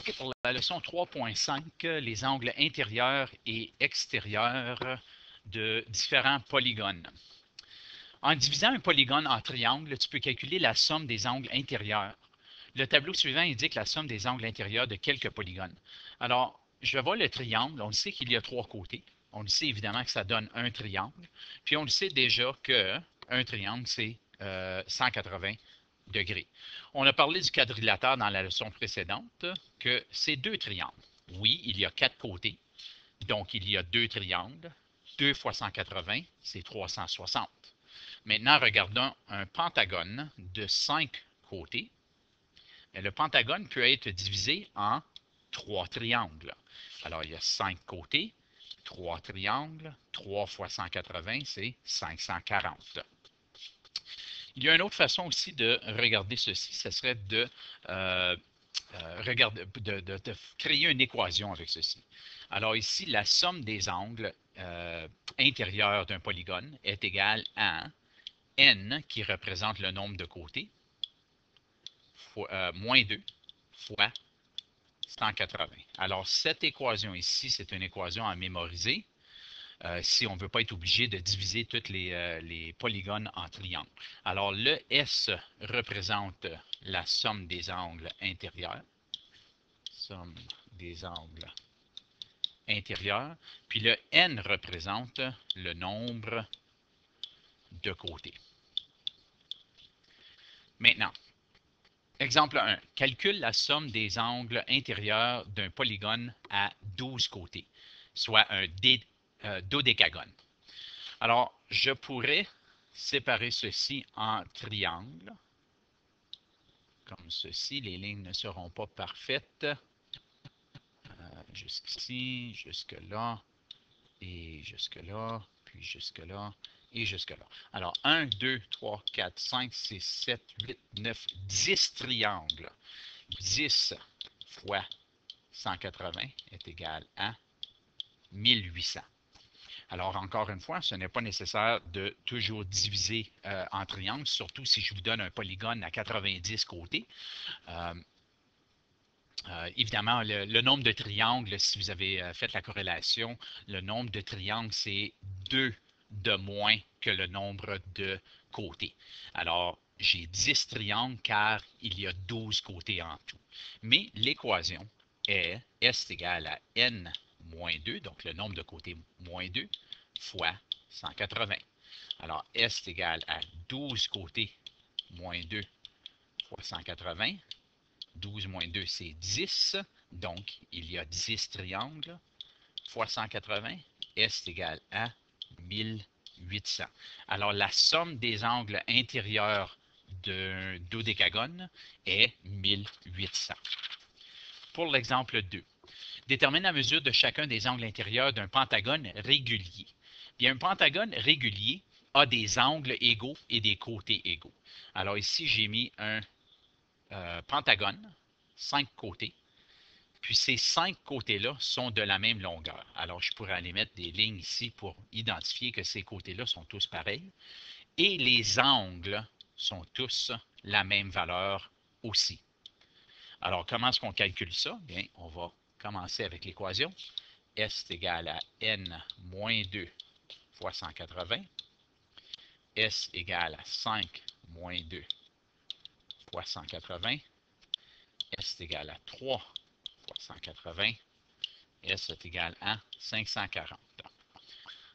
OK, pour la leçon 3.5, les angles intérieurs et extérieurs de différents polygones. En divisant un polygone en triangle, tu peux calculer la somme des angles intérieurs. Le tableau suivant indique la somme des angles intérieurs de quelques polygones. Alors, je vais voir le triangle. On le sait qu'il y a trois côtés. On le sait évidemment que ça donne un triangle. Puis on le sait déjà qu'un triangle, c'est 180 degrés. On a parlé du quadrilatère dans la leçon précédente, que c'est deux triangles. Oui, il y a quatre côtés, donc il y a deux triangles. 2 fois 180, c'est 360. Maintenant, regardons un pentagone de 5 côtés. Le pentagone peut être divisé en trois triangles. Alors, il y a 5 côtés, 3 triangles, 3 fois 180, c'est 540. Il y a une autre façon aussi de regarder ceci, ce serait de créer une équation avec ceci. Alors ici, la somme des angles intérieurs d'un polygone est égale à n, qui représente le nombre de côtés, fois, moins 2 fois 180. Alors cette équation ici, c'est une équation à mémoriser. Si on ne veut pas être obligé de diviser tous les polygones en triangles. Alors, le S représente la somme des angles intérieurs. Somme des angles intérieurs. Puis le N représente le nombre de côtés. Maintenant, exemple 1. Calcule la somme des angles intérieurs d'un polygone à 12 côtés, soit un dodécagone. Alors, je pourrais séparer ceci en triangles, comme ceci. Les lignes ne seront pas parfaites. Jusqu'ici, jusque-là, et jusque-là, puis jusque-là, et jusque-là. Alors, 1, 2, 3, 4, 5, 6, 7, 8, 9, 10 triangles. 10 fois 180 est égal à 1800. Alors, encore une fois, ce n'est pas nécessaire de toujours diviser en triangle, surtout si je vous donne un polygone à 90 côtés. Évidemment, le nombre de triangles, si vous avez fait la corrélation, le nombre de triangles, c'est 2 de moins que le nombre de côtés. Alors, j'ai 10 triangles car il y a 12 côtés en tout. Mais l'équation est S égale à N moins 2, donc le nombre de côtés moins 2, fois 180. Alors, S égale à 12 côtés moins 2 fois 180. 12 moins 2, c'est 10. Donc, il y a 10 triangles fois 180. S égale à 1800. Alors, la somme des angles intérieurs d'un dodécagone est 1800. Pour l'exemple 2, détermine la mesure de chacun des angles intérieurs d'un pentagone régulier. Bien, un pentagone régulier a des angles égaux et des côtés égaux. Alors ici, j'ai mis un pentagone, 5 côtés, puis ces 5 côtés-là sont de la même longueur. Alors, je pourrais aller mettre des lignes ici pour identifier que ces côtés-là sont tous pareils. Et les angles sont tous la même valeur aussi. Alors, comment est-ce qu'on calcule ça? Bien, on va commencer avec l'équation. S est égal à N moins 2 fois 180. S égale à 5 moins 2 fois 180. S est égal à 3 fois 180. S est égal à 540.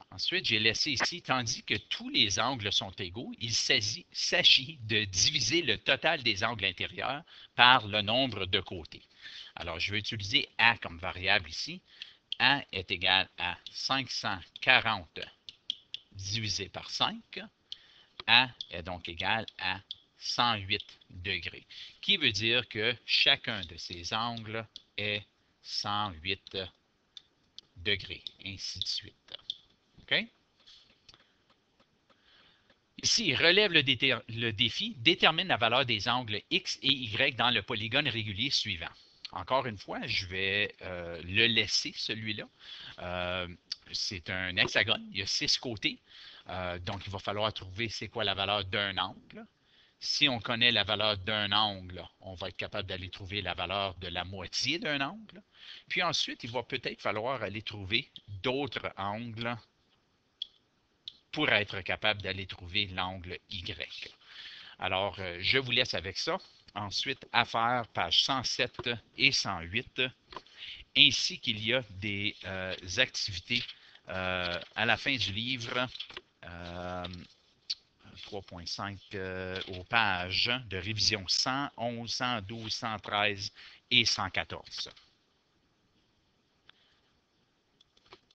Ensuite, j'ai laissé ici, tandis que tous les angles sont égaux, il s'agit de diviser le total des angles intérieurs par le nombre de côtés. Alors, je vais utiliser A comme variable ici. A est égal à 540 divisé par 5. A est donc égal à 108 degrés, qui veut dire que chacun de ces angles est 108 degrés, ainsi de suite. OK? Ici, relève le défi, détermine la valeur des angles X et Y dans le polygone régulier suivant. Encore une fois, je vais le laisser, celui-là. C'est un hexagone, il y a 6 côtés. Donc, il va falloir trouver c'est quoi la valeur d'un angle. Si on connaît la valeur d'un angle, on va être capable d'aller trouver la valeur de la moitié d'un angle. Puis ensuite, il va peut-être falloir aller trouver d'autres angles pour être capable d'aller trouver l'angle Y. Alors, je vous laisse avec ça. Ensuite, affaires, pages 107 et 108, ainsi qu'il y a des activités à la fin du livre. 3.5 aux pages de révision 111, 112, 113 et 114.